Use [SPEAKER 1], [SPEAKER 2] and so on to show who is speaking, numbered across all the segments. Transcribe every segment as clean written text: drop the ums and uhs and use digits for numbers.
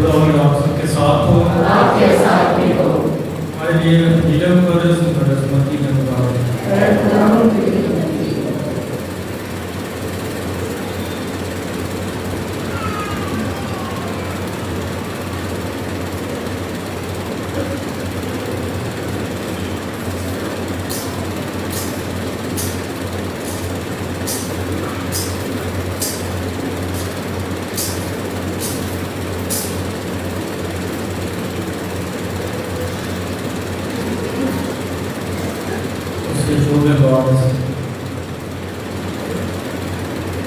[SPEAKER 1] خدا آپ سب کے ساتھ ہو،
[SPEAKER 2] آپ کے ساتھ بھی ہو۔
[SPEAKER 1] ہمارے لیے علم قدس متی میں مبارک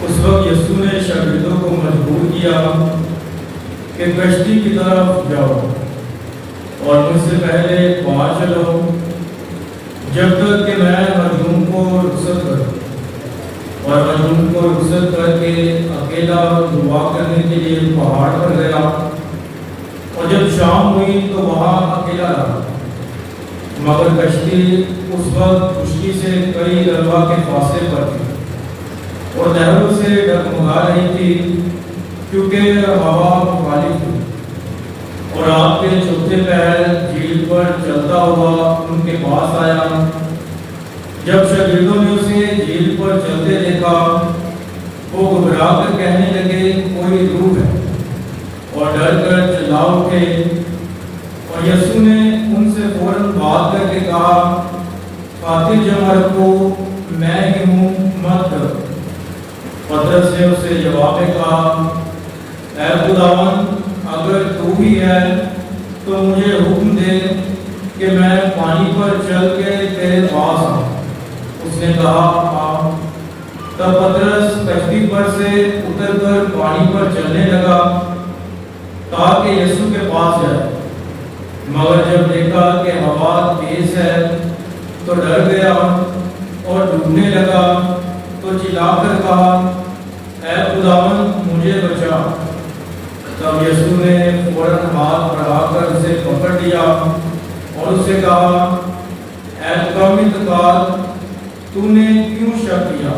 [SPEAKER 1] اس وقت یسوع نے شاگردوں کو مجبور کیا کہ کشتی کی طرف جاؤ اور مجھ سے پہلے پار چلو جب تک کہ میں مجنون کو رخصت کروں۔ اور مجنون کو رخصت کر کے اکیلا دعا کرنے کے لیے پہاڑ پر گیا، اور جب شام ہوئی تو وہاں اکیلا رہا، مگر کشتی اس وقت خشکی سے کئی دربا کے فاصلے پر تھی اور لہروں سے ڈگمگا رہی تھی کیونکہ ہوا مخالف تھی۔ اور رات کے چوتھے پہر جھیل پر چلتا ہوا ان کے پاس آیا۔ جب شاگردوں نے اسے جھیل پر چلتے دیکھا، وہ گھبرا کر کہنے لگے کوئی روح ہے، اور ڈر کر چلا اٹھے۔ اور یسوع نے ان سے فوراً بات کر کے کہا، خاطر جمع رکھو، میں ہی ہوں، مت ڈرو۔ پترس نے اسے جواب میں کہا، اے خداوند، اگر تو ہی ہے تو مجھے حکم دے کہ میں پانی پر چل کے تیرے پاس آؤں۔ اس نے کہا، آ۔ تب پترس کشتی پر سے اتر کر پانی پر چلنے لگا تاکہ یسوع کے پاس جائے، مگر جب دیکھا کہ ہوا تیز ہے تو ڈر گیا اور ڈوبنے لگا، تو چلا کر کہا، اے خداوند، مجھے بچا۔ تب یسوع نے فوراً ہاتھ بڑھا کر اسے پکڑ لیا اور اس سے کہا، اے کم اعتقاد، تو نے کیوں شک کیا؟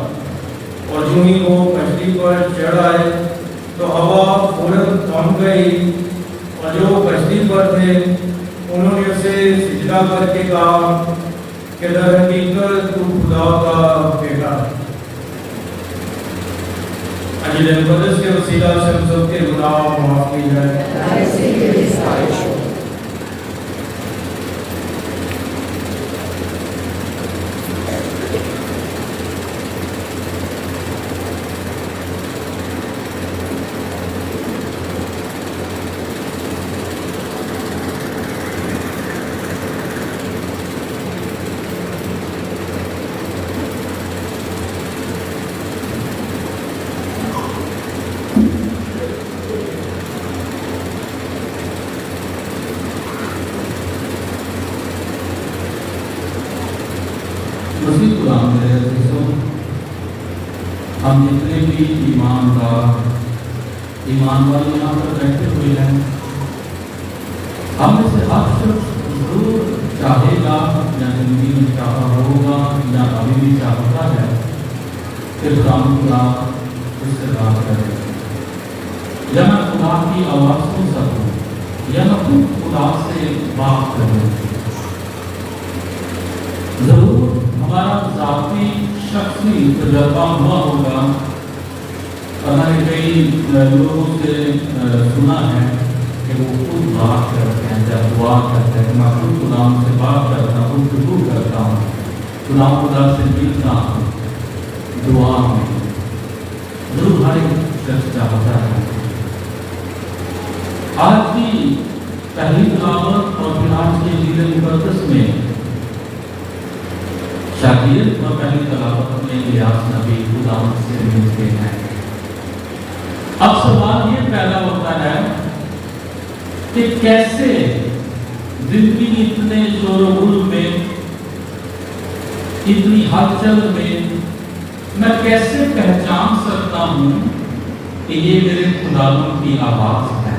[SPEAKER 1] اور جو ہی وہ کشتی پر چڑھ آئے تو ہوا فوراً تھم گئی، اور جو کشتی پر تھے انہوں نے اسے سجدہ کر کے کہا کہ در حقیقت تو خدا کا بیٹا ہے۔ انجیل مقدس کے وسیلہ سے ہم سب کے گناہ معاف کی جائے۔
[SPEAKER 3] ہم جتنے بھی ایمان والے یہاں پر بیٹھے ہوئے ہیں، ہم میں سے ہر شخص ضرور چاہے گا یا زندگی میں چاہا ہوگا یا ابھی بھی چاہتا ہے کہ خدا اس سے بات کرے، یا میں خدا کی آواز سن سکوں، یا میں خود خدا سے بات کروں۔ ضرور ہمارا ذاتی شخصی تجربہ ہوا ہوگا، اور ہم نے کئی لوگوں سے سنا ہے کہ وہ خود بات کرتے ہیں، جب دعا کرتے ہیں، میں خود خدا سے بات کرتا ہوں، گفتگو کرتا ہوں، خدا سے ملتا ہوں دعا میں۔ ضرور ہر ایک شخص چاہتا ہے۔ آج کی پہلی تلاوت اور پھر آج کے انجیل مقدس میں شاگرد اور پہلی تلاوت میں الیاس نبی خدا سے ملتے ہیں۔ اب سوال یہ پیدا ہوتا ہے کہ کیسے زندگی اتنے شور و غل میں، اتنی ہلچل میں کیسے پہچان سکتا ہوں کہ یہ میرے خداوند کی آواز ہے،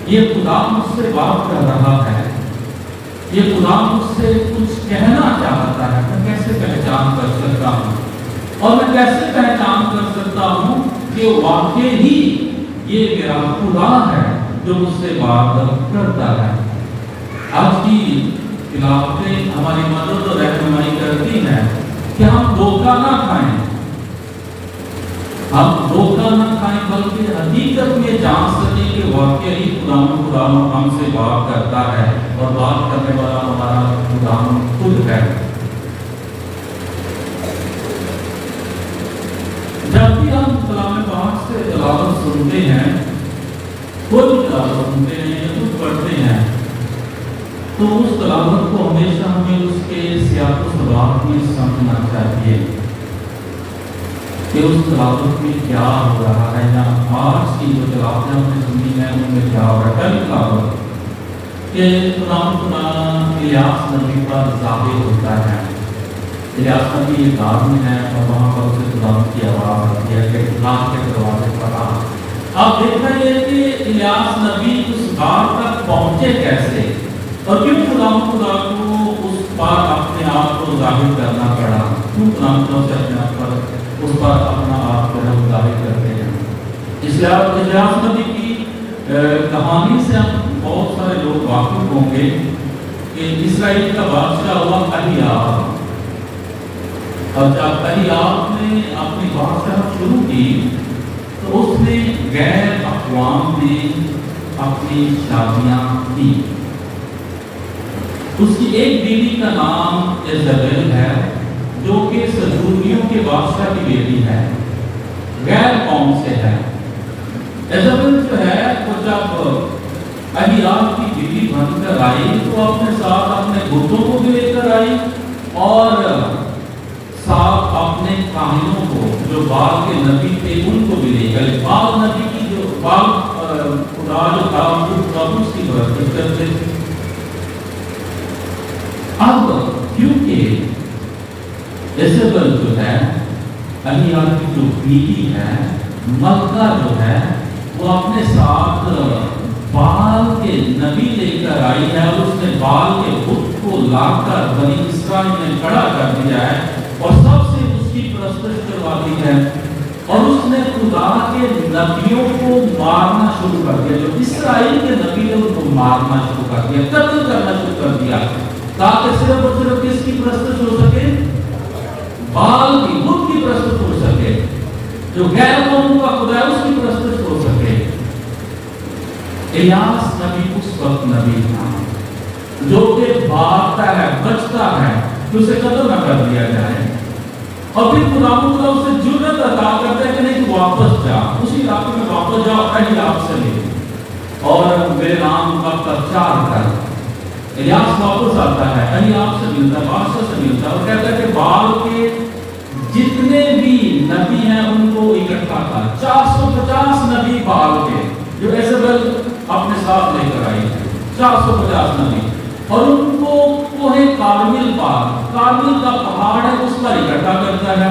[SPEAKER 3] یہ خدا مجھ سے بات کر رہا ہے، یہ خدا مجھ سے کچھ کہنا چاہتا ہے۔ میں کیسے پہچان کر سکتا ہوں، اور میں کیسے پہچان کر سکتا ہوں کہ واقعی ہی یہ میرا خدا ہے، जो मुझसे बात करता है। आज की तिलावतें हमारी मदद और रहनुमाई करती हैं कि हम धोखा ना खाएं, हम धोखा ना खाएं, बल्कि हकीकत में जान सके कि वाकई खुदा हमसे बात करता है और बात करने वाला हमारा खुदा खुद है। जब भी हम कलाम पाक से तिलावत सुनते हैं, कोई भी तिलावत सुनते हैं या कुछ पढ़ते हैं, तो उस तिलावत को हमेशा हमें उसके सियाक़ व सबाक़ में समझना चाहिए कि उस तिलावत में क्या हो रहा है, या आज की जो तिलावतें हमने सुनी है उनमें क्या हो रहा है। पहली तिलावत कि खुदा इलियास नबी पर ज़ाहिर होता है। इलियास नबी एक गाँव में है और वहाँ पर उसे खुदा की आवाज़ आती है कि खुदा के दरवाजे पर आ। अब देखना ये कि इलियास नबी उस गाँव तक पहुँचे कैसे और क्यों खुदा को उस पर अपने आप को ज़ाहिर करना पड़ा, क्यों खुदा से अपने आप पर उस पर अपना आप को ज़ाहिर करते हैं। इसलिए इलियास नबी की कहानी से हम बहुत सारे लोग वाकिफ होंगे कि इस्राएल का बादशाह हुआ अहियाब, और जब अहियाब ने अपनी बादशाह शुरू की तो उसने गैर अक़वाम में अपनी शादियाँ की। उसकी एक बीवी का नाम इज़बेल है जो कि सदूमियों के बादशाह की बेटी है, गैर कौम से है। इज़बेल जो है वो जब अहियाब की बीवी बनकर आई तो अपने साथ अपने बुतों को भी लेकर आई और साथ अपने काहिनों को जो बाल के नबी थे उनको भी ले गए। बाल नबी की जो बाल खुदा जो था वो उसकी बरकत करते थे। अब क्योंकि इज़बेल जो है अहियाब की जो बीवी है, मल्का जो है वो अपने साथ बाल के नबी लेकर आई है और उसने बाल के बुत को लाकर बनी इस्राएल में खड़ा कर दिया है और सबसे उसकी परस्तिश करवा दी है और उसने खुदा के नबियों को मारना शुरू कर दिया। जो इस्राएल के नबी ने उनको मारना शुरू कर दिया, कत्ल करना शुरू कर दिया, ताकि सिर्फ और सिर्फ किसकी परस्तिश हो सके, बाल की बुत की परस्तिश हो सके, जो गैर कौमों का खुदा है उसकी परस्तिश हो सके। इलियास नबी उस वक्त नबी था जो कि भागता है, बचता है कि उसे कत्ल न कर दिया जाए, और फिर खुदा उसे जुर्रत अता करता है कि नहीं तू वापस जा, उसी इलाके में वापस जा, अहियाब से ले और मेरे नाम का प्रचार कर। इलियास वापस आता है, अहियाब से मिलता है, बादशाह से मिलता है और कहता है कि बाल के जितने भी नबी हैं उनको इकट्ठा कर। 450 नबी बाल के जो इज़बेल अपने साथ लेकर आई है, 450 नबी, और उनको कोहे कार्मिल का पहाड़ है उस पर इकट्ठा करता है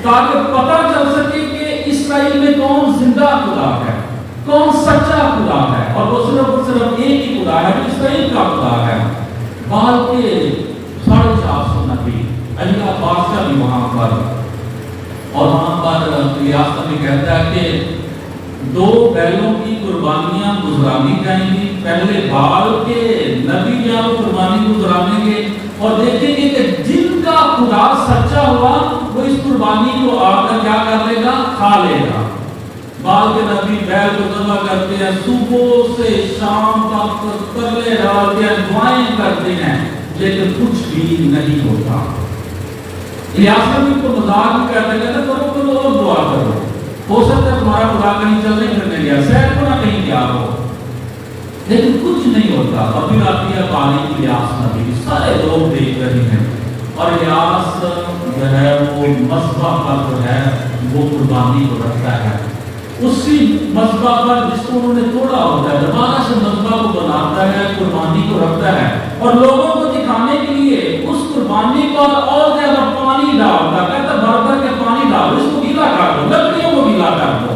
[SPEAKER 3] ताकि पता चल सके कि इस्राएल में कौन जिंदा खुदा है, कौन सच्चा खुदा है, और वो सिर्फ एक ही खुदा है जो इस्राएल का खुदा है। बाल के 450 नबी, अहियाब बादशाह भी वहां पर, और वहां पर इलियास नबी कहता है कि 2 बैलों की कुर्बानियां गुजरानी जाएंगी। पहले बाल के नबी जो कुर्बानी गुजरानेंगे और देखेंगे कि जिनका खुदा सच्चा हुआ वो इस कुर्बानी को आकर क्या कर लेगा, खा लेगा। बाल के नबी बैल को ज़बह करते हैं, सुबह से शाम तक तरले डालते हैं, दुआएं करते हैं, लेकिन कुछ भी नहीं होता। इलियास नबी को मजाक में कहते हैं करो और दुआ करो, हो सकता है तुम्हारा खुदा कहीं चलने फिरने गया, शायद को ना कहीं गया हो, लेकिन कुछ नहीं होता। और फिर आती है पानी की इलियास नबी, सारे लोग देख रहे हैं और इलियास जो है वो मस्बा पर जो है वो कुर्बानी को रखता है। उसी मस्बा पर जिसको उन्होंने तोड़ा होता है, दोबारा से मस्बा को बनाता है, कुर्बानी को रखता है और लोगों को दिखाने के लिए उस कुर्बानी पर और ज्यादा पानी डालता है, कहता भर भर के पानी डालो, इसको गीला कर दो, लकड़ियों को गीला कर दो,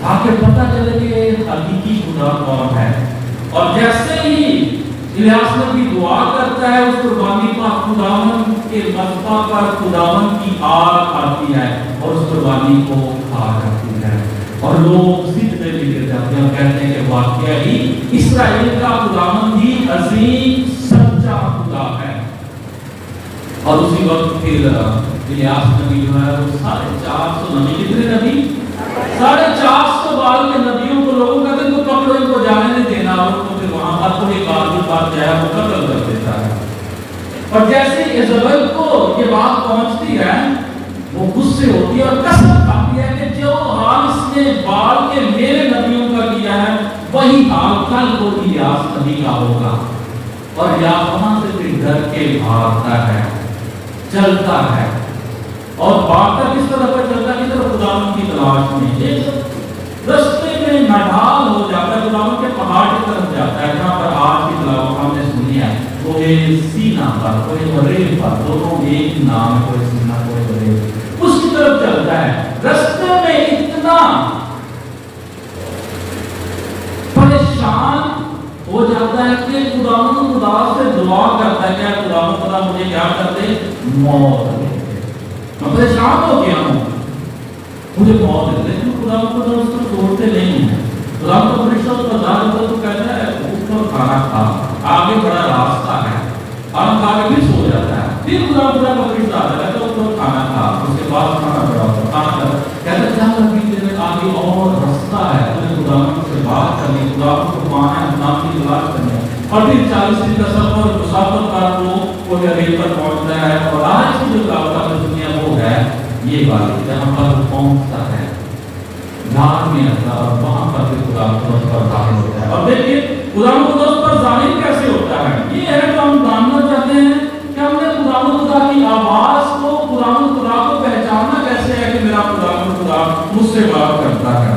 [SPEAKER 3] ताकि पता चले कि हकीकी खुदा कौन है। और जैसे ही इलियास नबी दुआ करता है, उस कुर्बानी पर खुदावन के मस्बा पर खुदावन की आग आती है और उस कुर्बानी को खा जाती है और लोग जिद में भी गिर जाते हैं और कहते हैं कि वाकई ही इस्राएल का खुदावंद ही अजीम सच्चा खुदा है। और उसी वक्त फिर इलियास नबी जो है वो 450 नबी, कितने नबी? 450 बाल के नबियों को लोगों कहते हैं तो पकड़ो, इनको जाने नहीं देना, और उनको फिर वहां पर कोई बात जो है वो कत्ल कर देता है। और जैसे इज़राइल को ये बात पहुंचती है वो गुस्से होती है और कसम खाती है कि जो हाल इसने बाल के मेरे नबियों का किया है वही हाल कल को इलियास नबी का होगा। और इलियास वहां से फिर डर के भागता है, चलता है, और भागता किस तरफ पर चलता है? किस तरफ? खुदावंद की तलाश में। एक रास्ते में नढाल हो जाता है, खुदावंद के पहाड़ की तरफ जाता है, जहां पर आज की तलावत हमने सुनी है। कोई सीना पर, कोई बरेल पर, दोनों एक नाम, कोई सीना कोई बरेल, उसकी तरफ चलता है। रास्ते में इतना परेशान हो जाता है कि खुदावंद खुदा से दुआ करता है कि खुदावंद खुदा मुझे क्या कर दे? मौत दे दे, मैं परेशान हो गया हूँ, मुझे मौत दे दे। लेकिन खुदावंद खुदा उसको छोड़ते नहीं है। खुदावंद का फरिश्ता उसका दाद होता तो कहता है ऊपर खाना खा, आगे बड़ा रास्ता है, और खा के फिर सो जाता है। फिर खुदावंद खुदा का फरिश्ता आता है तो ऊपर खाना खा, उसके बाद खाना बड़ा खाना कहता क्या अभी तेरे आगे और रास्ता है, तुझे खुदावंद से बात करनी, खुदावंद को पाना है, खुदावंद की तलाश करनी है। और फिर 40 दिन का सफर मुसाफिर कर वो रेल पर पहुंचता है, और आज की जो तलावत में दुनिया वो है ये वाली, जहाँ पर वो पहुंचता है धार में आता, और वहां पर फिर खुदावंद उस पर जाहिर होता है। और देखिए खुदावंद उस पर जाहिर कैसे होता है, ये है तो हम जानना चाहते हैं कि हमने खुदावंद खुदा की आवाज को, खुदावंद खुदा को पहचानना कैसे है कि मेरा खुदावंद खुदा मुझसे बात करता है।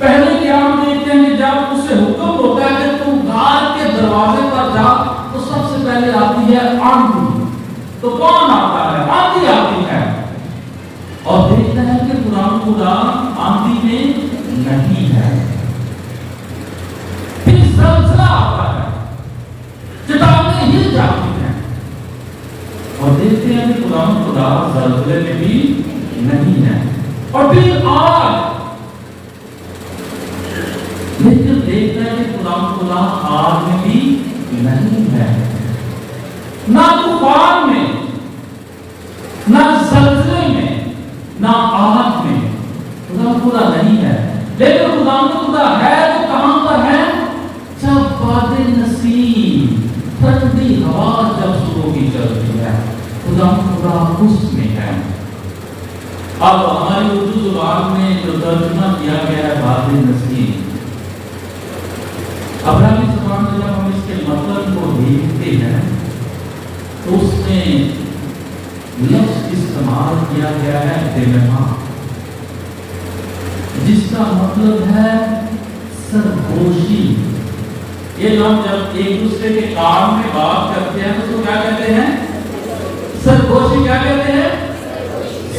[SPEAKER 3] पहले क्या हम देखते हैं कि जब उससे हुक्म होता है कि तू घाट के दरवाजे पर जा, तो सबसे पहले आती है आंधी। तो कौन आता है? आंधी आती है। और देखते हैं कि खुदावंद खुदा आंधी में नहीं है। फिर ज़लज़ला आता है, चट्टानें हिल जाती हैं, और देखते हैं कि खुदावंद खुदा ज़लज़ले में भी नहीं है। और फिर आग, लेकिन देखते हैं कि खुदावंद खुदा आग में भी नहीं है, ना तूफान में, ना ज़लज़ले में, ना आग में खुदावंद खुदा नहीं है। लेकिन खुदावंद खुदा है तो कहां पर है? जब बादे नसीम, ठंडी हवा जब सुबह की चलती है, खुदावंद खुदा उसमें है। अब हमारी उर्दू जुबान में जो तर्जुमा किया गया है बादे नसीम, अब्रानी ज़बान में जब हम इसके मतलब को देखते हैं तो उसमें लफ्ज़ इस्तेमाल किया गया है दिलमा, जिसका मतलब है सरगोशी। ये लोग जब एक दूसरे के काम में बात करते हैं तो उसको क्या कहते हैं? सरगोशी। क्या कहते हैं?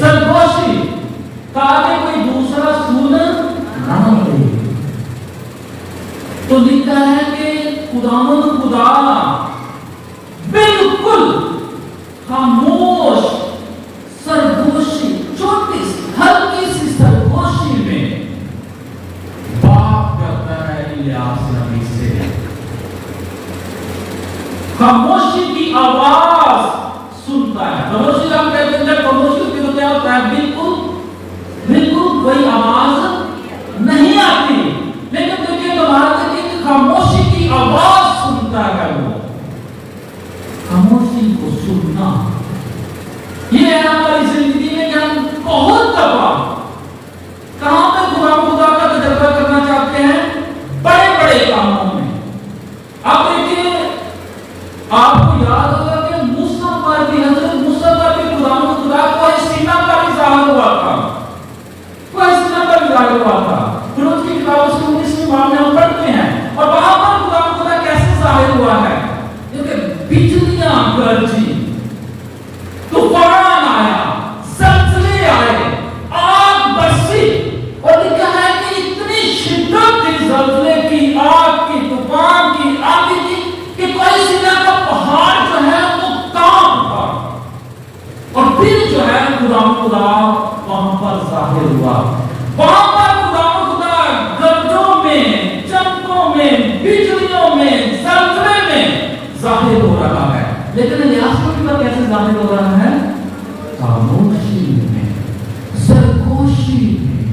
[SPEAKER 3] सरगोशी। ताकि कोई दूसरा सुन ना ले। तो लिखा है कि खुदावंद खुदा बिल्कुल खामोश सरगोशी, छोटी हल्की सी सरगोशी में बात करता है इलियास नबी से। खामोशी की आवाज सुनता है। खामोशी आप कहते हैं, जब खामोशी होती है तो क्या होता है? बिल्कुल बिल्कुल कोई आवाज नहीं आती। लेकिन देखिए तुम्हारा खामोशी की आवाज सुनता है वो। खामोशी को सुनना ये है हमारी जिंदगी में कि हम बहुत दफा कहां पे खुदा का तजर्बा करना चाहते हैं? बड़े बड़े कामों में। आप देखिए, आपको याद होगा कि मूसा पर भी, हजरत मूसा पर भी खुदा को सीना पर भी ज़ाहिर हुआ था, कोई सीना पर भी ज़ाहिर हुआ था। खुद की किताब उसके 19वें बाब में हम पढ़ते हैं, और वहां पर खुदा कैसे ज़ाहिर हुआ है? क्योंकि बिजलियां गरजी, तूफान आया, ज़लज़ले आए, आग बरसी, और लिखा है कि इतनी शिद्दत थी ज़लज़ले की, आग की, तूफान की, आंधी की, कि कोई सीना का पहाड़ जो है वो कांप उठा। और फिर जो है खुदा वहां पर ज़ाहिर हुआ। वहां पर खुदा गरजों ظاہر ہو رہا ہے، لیکن الیاس پر کیسے ظاہر ہو رہا ہے؟ خاموشی میں، سرگوشی میں۔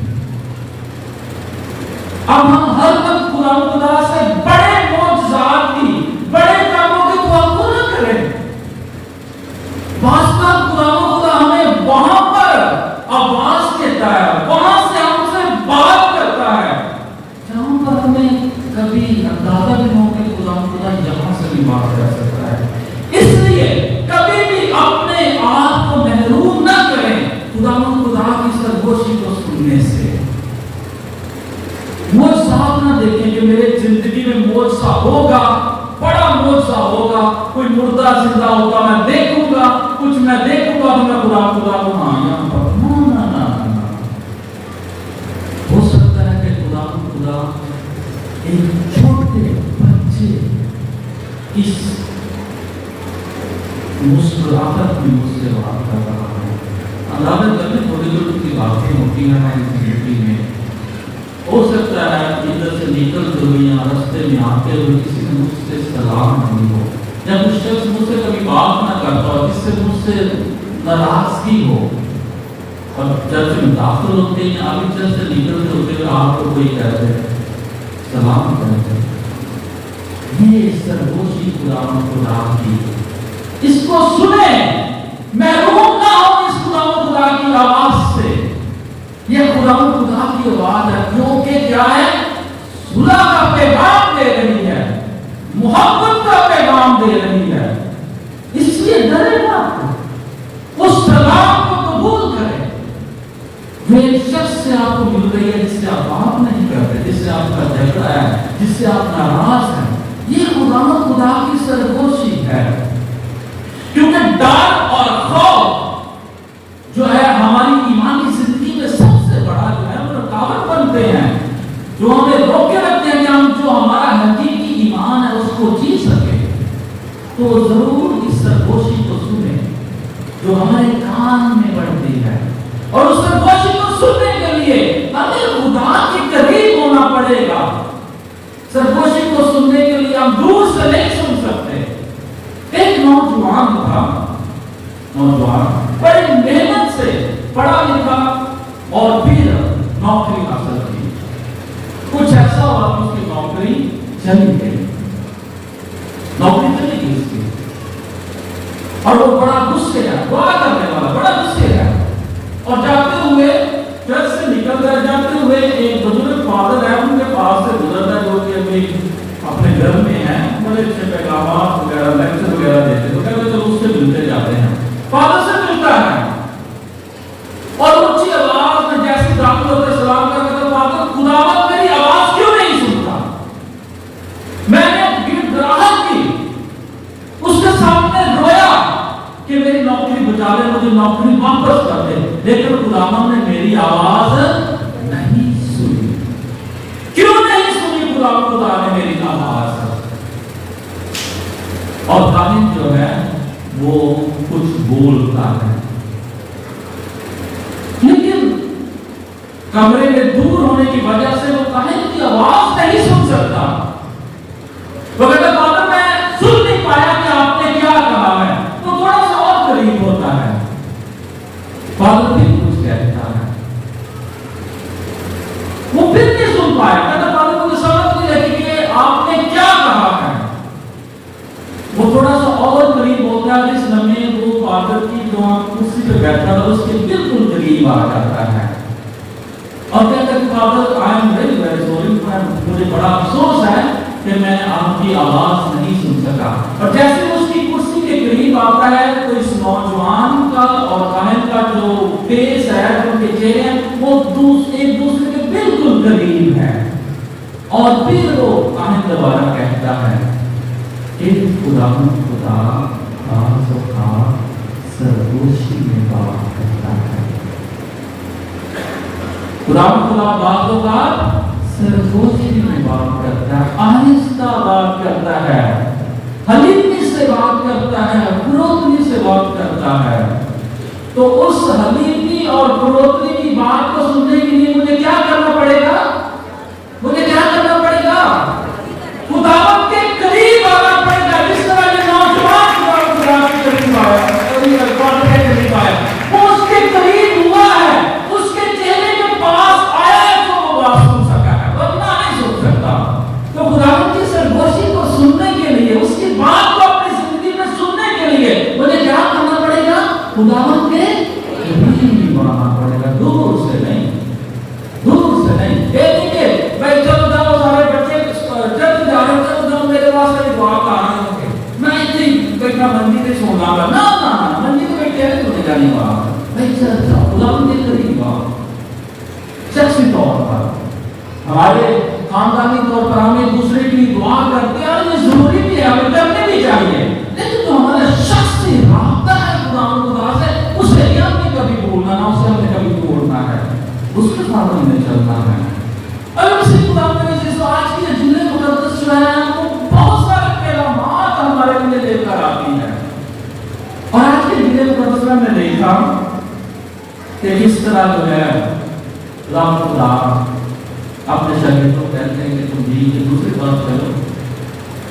[SPEAKER 3] اب ہم ہر وقت خدا سے بڑے معجزات کی، بڑے کاموں کی توقع نہ کریں۔ خدا ہمیں وہاں پر آواز دیتا ہے، وہاں سے ہم سے بات کرتا ہے جہاں پر ہمیں کبھی اندازہ بھی ہو کہ خدا یہاں سے بھی بات کر سکتا ہے۔ اس لیے کبھی بھی اپنے آپ کو محروم نہ کریں خدا کی سرگوشی کو سننے سے۔ معجزات نہ دیکھیں کہ میرے زندگی میں معجزہ ہوگا، بڑا معجزہ ہوگا، کوئی مردہ زندہ ہوگا میں دیکھوں گا، کچھ میں دیکھوں گا تو میں خدا کو یہاں پر نہ۔ ہو سکتا ہے کہ خدا ایک چھوٹے بچے اس مسکراہٹ میں مجھ سے بات کر رہا ہے۔ عدالت کرنے تھوڑی دور کی باتیں ہوتی ہیں زندگی میں، ہو سکتا ہے ادھر سے نکلتے ہوئے یا راستے میں آتے ہوئے کسی نے مجھ سے سلام نہیں ہو، یا کچھ شخص مجھ سے کبھی بات نہ کرتا ہو جس سے مجھ سے ناراضگی ہو، اور چرچ میں داخل ہوتے ہیں یا ابھی چرچ سے نکلتے ہوتے ہوئے آپ کو کوئی کہتے ہیں سلام کرتے ہیں۔ یہ سرگوشی خدا کی، اس کو سنیں، محروم نہ ہو اس خدا کی آواز سے۔ یہ خدا کی آواز ہے جو کہ کیا ہے؟ صلح کا پیغام دے رہی ہے، محبت کا پیغام دے رہی ہے۔ اس لیے ڈرے مت، اس سلام کو قبول کریں۔ جو ایک شخص سے آپ کو مل رہی ہے جس سے آپ بات نہیں کرتے، جس سے آپ کا جھگڑا ہے، جس سے آپ ناراض ہیں، یہ خدا کی سرگوشی ہے۔ کیونکہ ڈر اور خوف جو ہے ہماری ایمانی زندگی میں سب سے بڑا جو ہے وہ رکاوٹ بنتے ہیں، جو ہمیں روکے رکھتے ہیں کہ ہم جو ہمارا حقیقی ایمان ہے اس کو جی سکے۔ تو ضرور اس سرگوشی کو سنیں جو ہمارے کان میں بڑھتی ہے، اور اس سرگوشی کو سننے کے لیے ہمیں خدا کے قریب ہونا پڑے گا۔ سرگوشی کو سننے کے لیے ہم دور سے نہیں سن سکتے۔ ایک نوجوان تھا، بڑی محنت سے پڑھا لکھا اور پھر نوکری حاصل کی۔ کچھ ایسا ہوا کہ اس کی نوکری چلی گئی، اس کی، اور وہ بڑا غصے ہے، دعا کرنے والا بڑا غصے ہے، اور جاتے ہوئے چرچ سے نکل کر جاتے ہوئے ایک بزرگ فادر ہے ان کے پاس سے گزرتا ہے جو کہ ابھی اپنے گھر میں ہیں، بڑے اچھے پیغامات وغیرہ لیکچر وغیرہ دیتے، تو کہتے چلو اس سے ملتے جاتے ہیں۔ فادر سے ملتا ہے اور اونچی آواز میں جیسے داخل ہوتے سلام کر کے، فادر خداوند میری آواز کیوں نہیں سنتا؟ میں نے گڑگڑاہٹ کی، اس کے سامنے رویا کہ میری نوکری بچا لے، مجھے نوکری واپس کر دے، لیکن خداوند نے میری آواز نہیں سنی۔ کیوں نہیں سنی خدا نے میری آواز؟ اور کاہن جو ہے وہ کچھ بولتا ہے، لیکن کمرے میں دور ہونے کی وجہ سے وہ کاہن کی آواز نہیں سن سکتا۔ وہ کہتا فادر میں سن نہیں پایا کہ آپ نے کیا کہا ہے، تو تھوڑا سا اور قریب ہوتا ہے، فادر بھی کچھ کہتا ہے، وہ پھر نہیں سن پایا، کہتا فادر مجھے سمجھ نہیں رہی کہ آپ نے کیا کہا ہے۔ وہ تھوڑا سا اور قریب ہوتا ہے، اس لمحے وہ فادر کی جو کرسی پہ بیٹھا تھا اس کے بالکل قریب آ جاتا ہے اور کہتا ہے کہ father I am very very sorry, مجھے بڑا افسوس ہے کہ میں آپ کی آواز نہیں سن سکا۔ اور جیسے اس کی کرسی کے قریب آتا ہے تو اس نوجوان کا اور کاہن کا جو فیس ہے، ان کے چہرے وہ ایک دوسرے کے بالکل قریب ہے، اور پھر وہ کاہن دوبارہ کہتا ہے کہ خدا خاص و خاص سرگوشی میں بات کرتا ہے۔ خدا بعض اوقات سرگوشی میں بات کرتا ہے، آہستہ بات کرتا ہے، حلیمی سے بات کرتا ہے، فروتنی سے بات کرتا ہے۔ تو اس حلیمی اور فروتنی کی بات کو سننے کے لیے مجھے کیا کرنا پڑے گا؟ مجھے کیا کرنا پڑے گا؟ خداوند کے قریب آنا پڑے گا، جس طرح طور پر ہم ایک دوسرے کے لیے دعا کرتے ہیں اور یہ ضروری بھی ہے، ہمیں کرنے بھی چاہیے، لیکن جو ہمارا شخصی رابطہ ہے خدا سے، اسے نہیں ہم نے کبھی بھولنا، نہ اسے ہم نے کبھی توڑنا ہے، اس کے ساتھ ہم نے چلنا ہے۔ اگر اسی خدا نے جس آج کی جملے مقدس جو ہے وہ بہت سارے پیغامات ہمارے لیے لے کر آتی ہے، اور آج کے جملے مقدس میں نے دیکھا کہ کس طرح جو ہے رب خدا اپنے شاگردوں کو کہتے ہیں کہ تم جی کہ دوسری بات چلو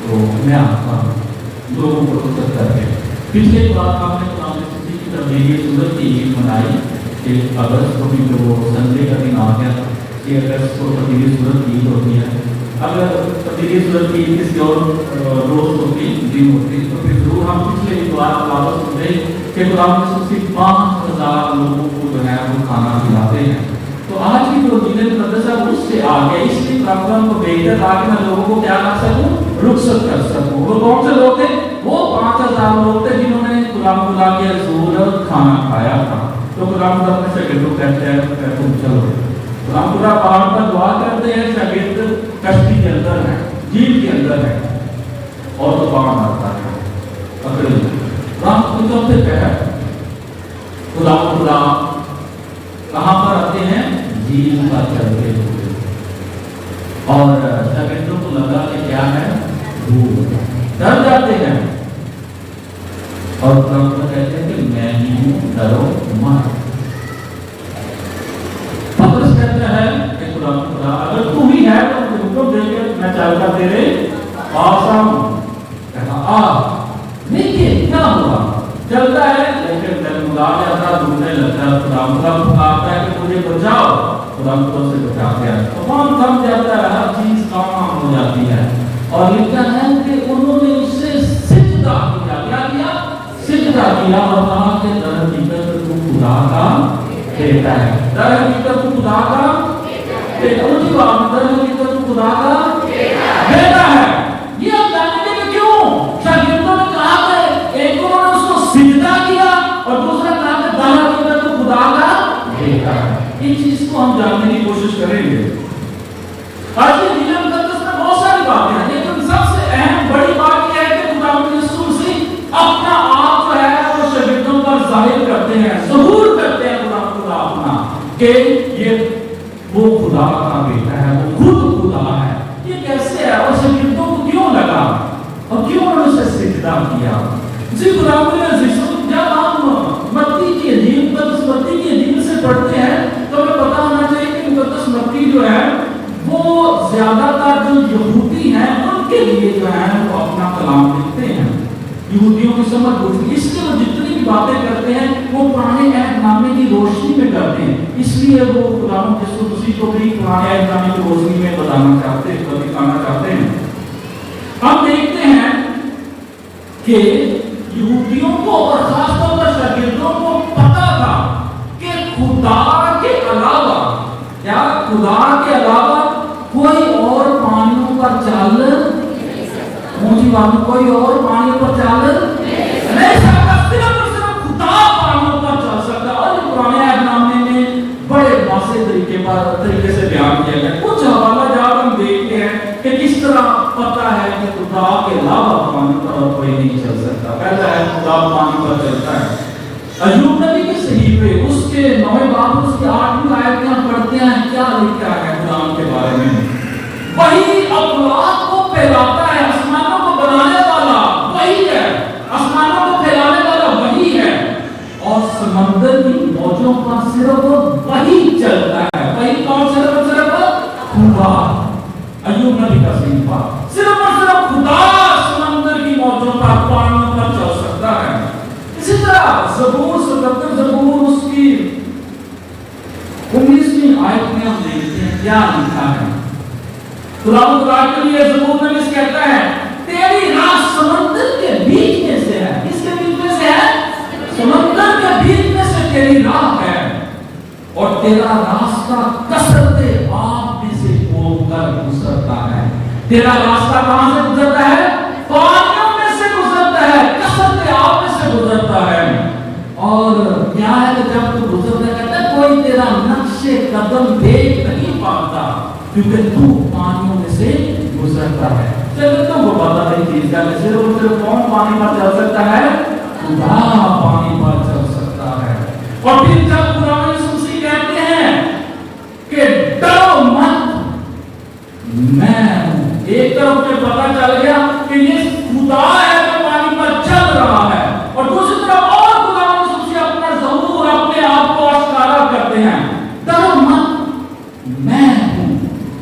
[SPEAKER 3] تو میں آتا ہوں لوگوں کو رخصت کر کے۔ پچھلے بار آپ نے قرآن کی تبدیلی صورت کی عید منائی کہ اگست کو بھی جو سنڈے کا دن آ گیا کہ اگست کو تبدیلی صورت کی عید ہوتی ہے، اگر تبدیلی صورت کی عید کسی اور روز ہوتی دن ہوتی تو پھر ضرور ہم پچھلے بار واپس سنتے کہ قرآن کی 5000 لوگوں کو جو ہے وہ کھانا کھلاتے ہیں۔ تو آج کی جو دین مقدس ہے اس سے آگے اس لیے پروگرام کو بہتر تاکہ میں لوگوں کو کیا کر سکوں، رخصت کر سکوں۔ وہ کون سے لوگ تھے؟ وہ 5000 لوگ تھے جنہوں نے غلام خدا کے حضور کھانا کھایا تھا۔ تو غلام خدا اپنے شاگردوں کو کہتے ہیں کہ تم چلو، غلام خدا پہاڑ پر دعا کرتے ہیں، شاگرد کشتی کے اندر ہے، جھیل کے اندر ہے، اور تو پہاڑ آتا ہے پکڑے غلام خدا سے کہا غلام خدا کہاں پر آتے ہیں؟ جھیل پر چلتے ہوئے، اور شاگردوں کو لگا کہ کیا ہے، بھوک، ڈر جاتے ہیں، اور قرآن کہتے ہیں کہ میں ہی ہوں، ڈرو مت۔ پترس کہتا ہے کہ قرآن خدا اگر تو ہی ہے تو مجھے حکم دے کے میں چل کر تیرے پاس آؤں۔ کہا آ، دیکھیے کیا ہوا، چلتا ہے لیکن ملا جاتا ڈوبنے لگتا ہے، خدا پکارتا ہے کہ مجھے بچاؤ، خدا سے بچاتے ہیں، طوفان تھم جاتا ہے، ہر چیز کام ہو جاتی ہے، اور لکھا ہے کہ انہوں نے اس سے سجدہ کیا، کیا کیا؟ سجدہ کیا، اور کہا کہ در حقیقت تو خدا کا بیٹا ہے، در حقیقت تو خدا کا بیٹا، اونچی بات، در حقیقت تو خدا کا بیٹا ہے۔ یہ ہم جانتے ہیں کہ کیوں شاگردوں نے کہا کہ ایک انہوں نے اس کو سجدہ کیا اور دوسرا کہا کہ در حقیقت تو خدا کا بیٹا ہے۔ ان چیز کو ہم جاننے کی کوشش کریں گے۔ آج کے دین مقدس میں بہت ساری باتیں ہیں، لیکن سب سے اہم بڑی بات یہ ہے کہ خدا یسوع مسیح اپنا آپ جو ہے وہ شاگردوں پر ظاہر کرتے ہیں، ظہور کرتے ہیں خدا اپنا کہ یہ وہ خدا کا بیٹا ہے، وہ خود خدا ہے۔ یہ کیسے ہے اور شاگردوں کو کیوں لگا اور کیوں انہوں نے اسے سجدہ کیا؟ جی خدا جب ہم متی کی انجیل مقدس متی کی انجیل سے پڑھتے ہیں تو ہمیں پتہ ہونا چاہیے کہ مقدس متی جو ہے وہ زیادہ تر جو یہودی ہیں ان کے لیے جو ہے وہ اپنا کلام لکھتے ہیں، یہودیوں کی سمجھ بوجھ، اس لیے وہ جتنی بھی باتیں کرتے ہیں وہ پرانے عہد نامے کی روشنی میں کرتے ہیں، اس لیے وہ خدا یسوع مسیح کو بھی پرانے عہد نامے کی روشنی میں بتانا چاہتے ہیں، دکھانا چاہتے ہیں۔ ہم دیکھتے ہیں کہ یہودیوں کو اور خاص طور پر شاگردوں کو پتا تھا کہ خدا کے علاوہ کیا خدا کے علاوہ کوئی اور پانیوں پر چل اونچی بات، کوئی اور پانیوں پر چل نہیں سکتا، صرف اور صرف خدا پانیوں پر چل سکتا۔ اور یہ پرانے عہد نامے میں بڑے واضح طریقے سے بیان کیا گیا۔ کچھ حوالہ جات ہم دیکھتے ہیں کہ کس طرح پتا ہے کہ خدا کے علاوہ پانی پر اور کوئی نہیں چل سکتا۔ پہلا ہے خدا پانی پر چلتا ہے۔ ایوب نبی کی صحیفے اس کے 9 باب اس کی 8ویں آیت میں ہم پڑھتے ہیں کیا لکھا ہے خدا کے بارے میں، وہی افلاک کو پھیلاتا ہے، آسمانوں کو بنانے والا وہی ہے، آسمانوں کو پھیلانے والا وہی ہے، اور سمندر کی موجوں پر صرف وہی چلتا ہے۔ وہی کون؟ صرف خدا۔ ایوب نبی کا صحیفہ، صرف اور صرف خدا سمندر کی موجوں پر پانیوں پر چل سکتا ہے۔ اسی طرح زبور 77 زبور اس کی 19ویں آیت میں ہم دیکھتے ہیں کیا لکھا ہے۔ خدا کے لیے زبور میں اس کہتا ہے تیری راہ سمندر کے بیچ میں سے ہے۔ کس کے بیچ میں سے ہے؟ سمندر کے بیچ میں سے تیری راہ ہے، اور تیرا راستہ کثرت آب میں سے ہو کر گزرتا ہے۔ تیرا راستہ کہاں سے گزرتا ہے؟ پانیوں میں سے گزرتا ہے، کثرت آب میں سے گزرتا ہے۔ اور کیا ہے کہ جب تو گزرتا ہے کہتا ہے کوئی تیرا نقش قدم دیکھ نہیں پاتا کیونکہ تو پانیوں میں سے गुजरता है। जगतों को पता नहीं चीज का, सिर्फ कौन पानी पर चल सकता है? खुदा पानी पर चल सकता है। और फिर जब खुदा यीशु मसीह कहते हैं कि डरो मत, मैं हूं, एक तरफ से पता चल गया कि ये खुदा है जो पानी पर चल रहा है, और दूसरी तरफ और खुदा यीशु मसीह अपना ज़हूर, अपने आप को आश्कारा करते हैं, डरो मत, मैं हूं।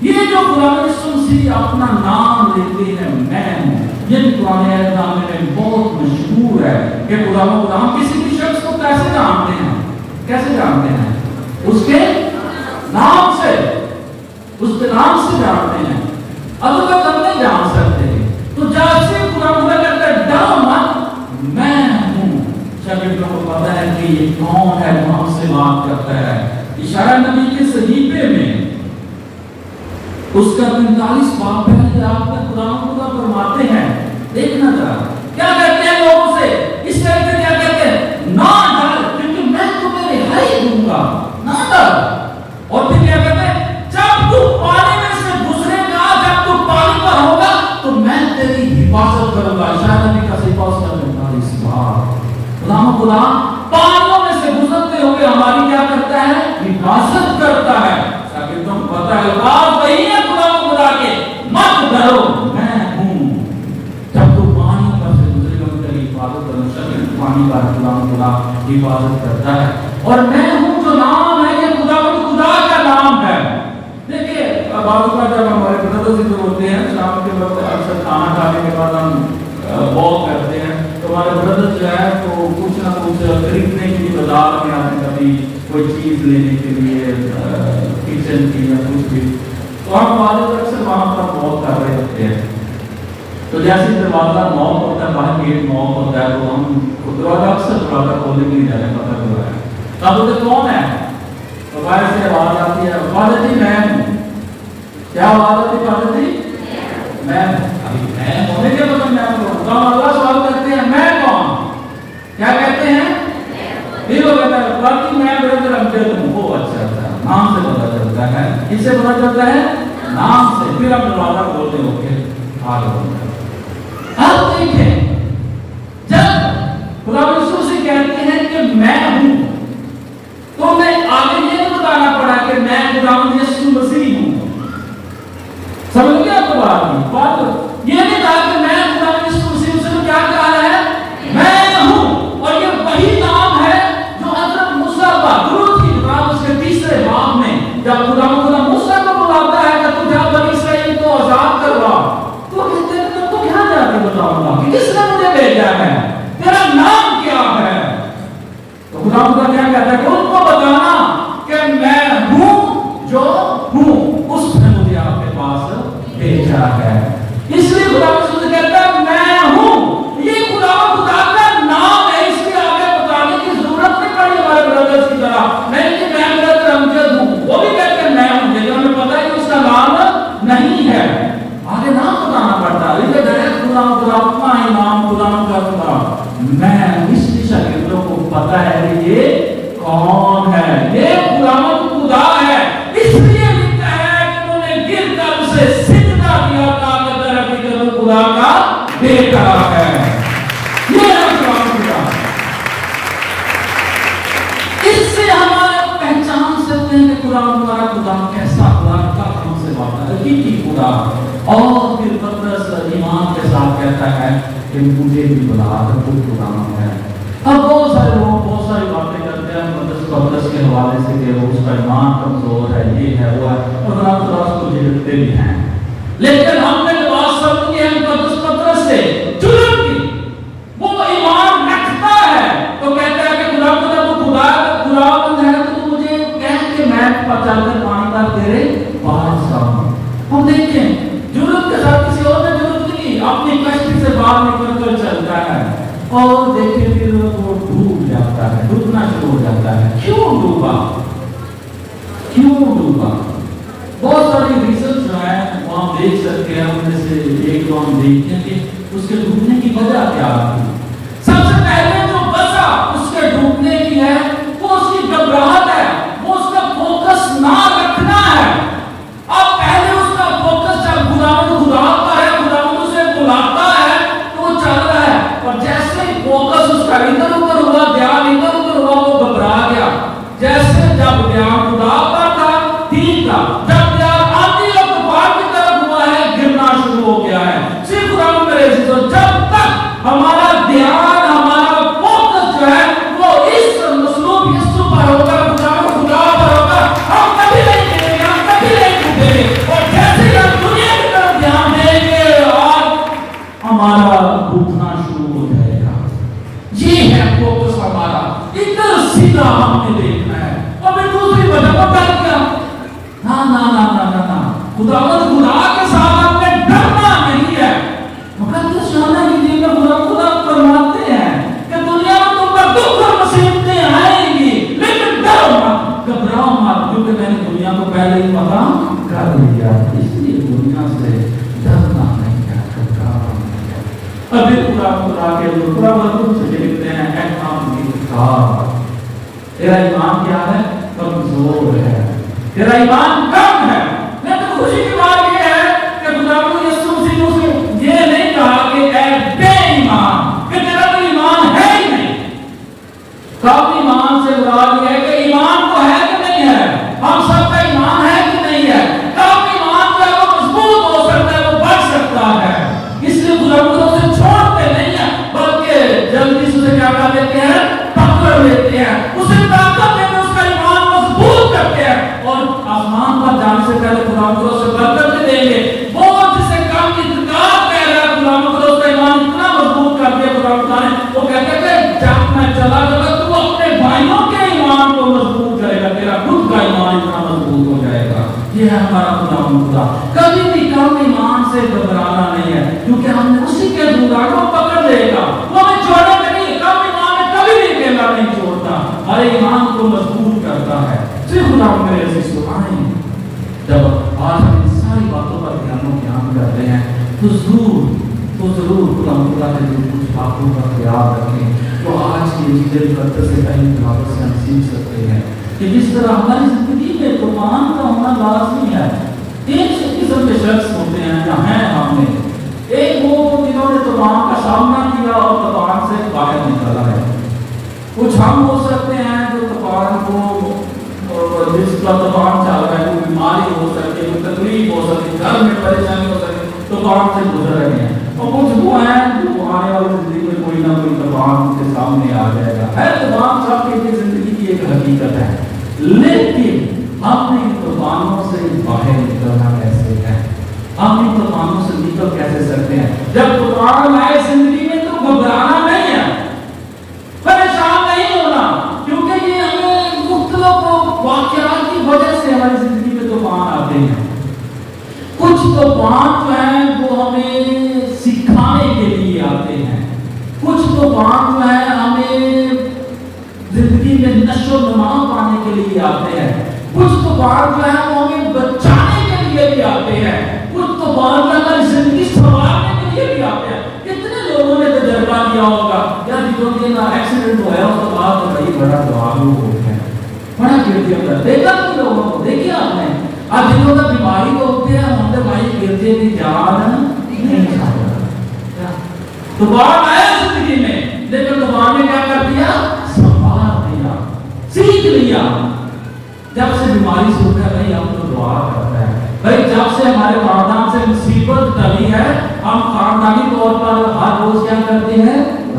[SPEAKER 3] ये जो खुदा यीशु मसीह अपना नाम लेते हैं, मैं हूं, ये पुराने नामे में बहुत मशहूर है कि खुदा हम किसी भी शख्स को कैसे जानते हैं? कैसे जानते हैं? उसके नाम से, उसके नाम से जानते हैं। अब तक हम नहीं जान सकते, तो जैसे खुदा कहता है डरो मत, मैं हूं। शागिर्दों को पता है कि ये कौन है जो हमसे बात करता है। इशाया नबी के सहीफे में उसका 45 बाब पहले आप तक खुदा फरमाते हैं, देखना जरा क्या कहते हैं लोगों से, इस तरह से क्या कहते हैं, ना डर क्योंकि मैं तुम्हें रिहाई दूंगा, ना डर। और फिर क्या कहते हैं, जब तू पानी में से गुजरेगा, जब तू पानी पर होगा तो मैं तेरी हिफाजत करूंगा। शायद नबी का सहीफा उसका 45 बाब। खुदा पानियों में से गुजरते हुए हमारी क्या करता है? हिफाजत करता है। ताकि तुम पता है बात वही है खुदा के, मत डरो, मैं हूं। जब तू पानी पर से गुजरेगा तेरी हिफाजत करूंगा। पानी पर खुदा हिफाजत करता है। और मैं हूं जो नाम है, ये खुदा का नाम है। देखिए बाबू का जब हमारे ब्रदर्स जो होते हैं शाम के वक्त अक्सर खाना खाने के बाद हम वॉक करते हैं, तो हमारे ब्रदर्स जो है तो कुछ ना कुछ खरीदने के लिए बाजार में आते, कभी कोई चीज लेने के लिए किचन की या कुछ भी, तो हम वाले अक्सर वहां पर वॉक कर रहे होते हैं। तो जैसे दरवाजा नॉक होता है, बाहर गेट नॉक होता है, तो हम दरवाजा अक्सर दरवाजा खोलने के लिए जाने पता चल रहा है, तब बोलते कौन है? तो बाहर से आवाज आती है, फादर जी मैं हूं। क्या आवाज आती है? फादर जी मैं। अभी मैं होने के मतलब मैं तो अल्लाह सवाल करते हैं मैं कौन? क्या कहते हैं? ये लोग कहते हैं बाकी मैं ब्रदर अमजद हूं। वो अच्छा नाम से पता चलता है। किससे पता चलता है? नाम से। फिर हम दरवाजा खोलते होके आगे। अब देखें, जब खुदा यीशु से कहते हैं कि मैं हूं, तो मैं आगे ये बताना पड़ा कि मैं खुदा यीशु मसीह हूं। समझ गया आपको बात? ये नहीं कहा कि मैं खुदा यीशु मसीह से क्या कहा है? मैं हूं। और ये वही नाम है जो हज़रत मूसा दुरूद की किताब उसके 3 बाब में जब खुदा मूसा को बुलाता है कि तू जा बनी इसराइल को आजाद करवा, तो कहते हैं तो क्या जाके बताऊंगा कि किसने मुझे भेजा है, तेरा नाम क्या है? तो खुदा क्या कहता है? उनको बताना कि मैं हूं जो हूं, उसने मुझे आपके पास भेजा है। इसलिए खुदा यीशु कहता है मैं हूं। ये खुदा का नाम है, इसके आगे बताने की जरूरत नहीं पड़ी हमारे ब्रदर्स की तरह। नहीं कि मैं ब्रदर अमजद हूं, वो भी कहते हैं मैं हूं, लेकिन हमें पता है कि उसका नाम नहीं है, आगे नाम बताना पड़ता है। लेकिन डायरेक्ट खुदा अपना ही नाम खुदा का मैं, इसलिए शागिर्दों को पता है कि ये कौन है, ये खुदा है। इसलिए लिखा है कि उन्होंने गिरकर उसे सिजदा किया था कि खुदा का बेटा है। ये है खुदा। इससे हमारे पहचान सकते हैं कि खुदा हमारा खुदा कैसा, खुदा का हमसे वादा हकीकी खुदा। और फिर पतरस ईमान के साथ कहता है कि मुझे भी बुला तो खुदा है। अब बहुत सारे लोग बहुत सारी बातें करते हैं पतरस के हवाले से कि वो उसका ईमान कमजोर है, ये है वो है, और पतरस को झिड़कते भी हैं। लेकिन हमने बात समझी है पतरस से जुल्म की, वो ईमान रखता है तो कहता है कि खुदावंद है तो मुझे कह के मैं चलकर पानी का तेरे पास आऊं। हम देखें जुल्म के साथ किसी और ने जुल्म नहीं, अपनी कष्ट से बाहर निकल कर चलता है और देखिए फिर वो डूब जाता है, डूबना शुरू हो जाता है। क्यों डूबा? बहुत सारी रीजन जो है वो हम देख सकते हैं, उनमें से एक तो हम देखते हैं कि उसके डूबने की वजह क्या थी। सबसे पहले जो वजह उसके डूबने की है वो उसकी घबराहट है, वो उसका फोकस ना रखना है। अब पहले उसका फोकस जब खुदा खुदा खुदा के जो पूरा मजबूत से लिखते हैं तेरा ईमान क्या है? कमजोर है, तेरा ईमान कम है। मैं तो खुशी की बात ये है कि खुदावंद यीशु मसीह ने उसे ये नहीं कहा कि ऐ बेईमान, कि तेरा तो ईमान है ही नहीं। कम ईमान से मुराद ये है कि ईमान तो है कि नहीं है, हम सबका ईमान है कि नहीं है। कम ईमान जो है वो मजबूत हो सकता है, वो बढ़ सकता है, इसलिए खुदावंद उसे छोड़ते नहीं है, बल्कि जल्दी से उसे क्या कर देते हैं? पकड़ लेते हैं, उसे ताकत देकर उसका ईमान मजबूत करते हैं और आसमान पर जाने से पहले खुदावंद उसे बरकत देंगे। वो जिसे कम इंतजार कर रहा है, खुदावंद उसका ईमान इतना मजबूत कर दिया खुदावंद ने, वो कहते हैं कि जब मैं चला जाऊंगा तो अपने भाइयों के ईमान को मजबूत करेगा, तेरा खुद का ईमान इतना मजबूत हो जाएगा। ये है हमारा खुदावंद खुदा। कभी भी कम ईमान से घबराना नहीं है, क्योंकि हमने उसी के दूल्हा को पकड़ लेगा, वो हमें छोड़ेगा नहीं। कम ईमान में कभी भी अकेला नहीं छोड़ता, हर ईमान को मजबूत करता है। सिर्फ खुदावंद मेरे ऐसी सुनाई जब आज हम इन सारी बातों पर ध्यान करते हैं तो जरूर खुदावंद खुदा के कुछ बातों का ख्याल रखें, तो आज की चीजें करते से कहीं खुदावंद से हम सीख सकते हैं कि जिस तरह हमारी जिंदगी में तूफान का होना लाजमी है। तीन किस्म के शख्स होते हैं या हैं हमने, एक वो जिन्होंने तूफान का सामना किया और तूफान से बाहर निकला है। कुछ हम हो सकते हैं जो तूफान को, जिसका तूफान चल रहा है, कोई बीमारी हो सकती है, कोई तकलीफ हो सकती है, घर में परेशानी हो सकती है, तूफान से गुजर रहे हैं। और कुछ वो हैं जो आने वाली जिंदगी में कोई ना कोई तूफान के सामने आ जाएगा। है तूफान सबकी जिंदगी की एक हकीकत है, लेकिन हमने इन तूफानों से बाहर निकलना कैसे है? हम इन तूफानों से निकल कैसे सकते हैं? जब तूफान आए जिंदगी में तो घबराना नहीं है, परेशान नहीं होना, क्योंकि ये हमें मुख्तलिफ वाक़यात की वजह से हमारी जिंदगी में तूफान आते हैं। कुछ तूफान जो है वो हमें सिखाने के लिए आते हैं, कुछ तूफान जो है हमें जिंदगी में नशो नमा पाने के लिए आते हैं, कुछ तूफान जो है वो हमें बचाने के लिए भी आते हैं, कुछ तूफान जो हमारी जिंदगी संवारने के लिए भी आते हैं। कितने लोगों ने तजर्बा किया होगा यार, जिनों का एक्सीडेंट हुआ है उसके बाद तो भाई बड़ा दुआलू हो गया, बड़ा गिरते होता है। देखा तुम लोगों को, देखिए आपने, अब जिन्हों का बीमारी को होते हैं हमने भाई गिरते की जान नहीं छाया। तूफान आया जिंदगी में, लेकिन तूफान ने क्या कर दिया? संभाल दिया, सीख लिया। जब से बीमारी से उठा भाई हम तो दुआ करते हैं भाई, जब से हमारे खानदान से मुसीबत टली है, हम खानदानी तौर पर हर रोज क्या करते हैं?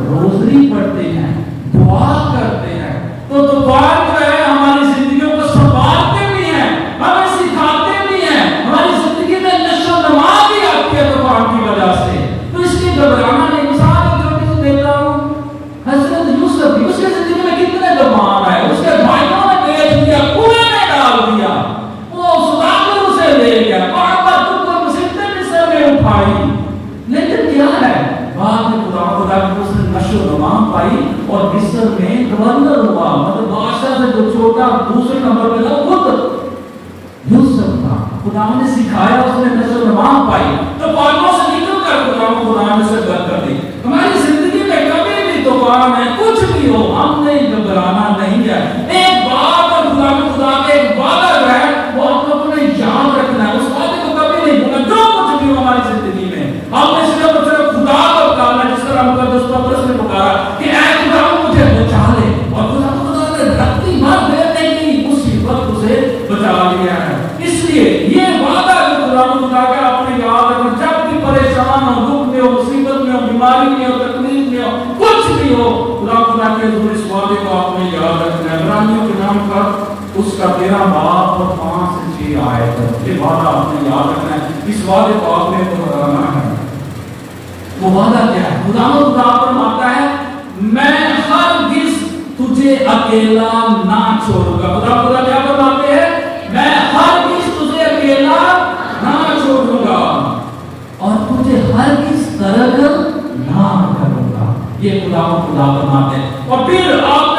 [SPEAKER 3] रोजरी पढ़ते हैं, दुआ करते हैं। तो तूफान जो है हमारी जिंदगियों को संभालते भी हैं, हमें सिखाते भी हैं, हमारी जिंदगी में नशो नमा भी आती है तूफान की वजह से। तो इसलिए घबराना नहीं। मिसाल के तौर पर देता हूँ, हजरत यूसुफ, उसके जिंदगी में कितने तूफान आए, उसके भाइयों ने बेच दिया, कुएं में डाल दिया, वो सुदागर उसे ले गया, बार बार तुमको मुसीबतें मिस्र में उठाई, लेकिन क्या है? बाद में खुदा की उसने नशो नमा पाई और मिस्र में गवर्नर हुआ, मतलब बादशाह से जो छोटा दूसरे नंबर पे था खुद यूसुफ था। खुदा ने सिखाया, उसने नशो नमा पाई, तो पापों से निकल कर खुदा ने उसे बरकत दी। हमारी जिंदगी में कभी भी तूफान है, कुछ भी हो, हमने घबराना नहीं है। एक बात और खुदा के एक वादा है, वो आपको याद रखना है, उस वादे को कभी नहीं भूलना। जो कुछ भी हो हमारी जिंदगी में, हमने सिर्फ खुदा को पुकारना, जिस तरह मुकद्दस पौलुस ने पुकारा कि ऐ खुदा मुझे बचा ले, और खुदा ने धरती भर देने की मुसीबत उसे बचा लिया है। इसलिए ये वादा जो खुदा का अपने याद रखना, जब भी परेशान हो, दुख में हो, मुसीबत में हो, बीमारी में हो, तकलीफ में हो, कुछ भी हो, खुदा के इस वादे को आपने याद रखना है। इब्रानियों के नाम पर उसका 13 बाब और 5 से 6 आयत है, ये वादा आपने याद रखना है। इस वादे को आपने दोहराना है। वो वादा क्या है? खुदा फरमाता है, मैं हरगिज़ तुझे अकेला ना छोड़ूंगा। खुदा क्या फरमाते हैं? मैं हरगिज़ तुझे अकेला ना छोड़ूंगा और तुझे हरगिज़ तरक ना करूंगा। ये खुदा फरमाते हैं। और फिर आप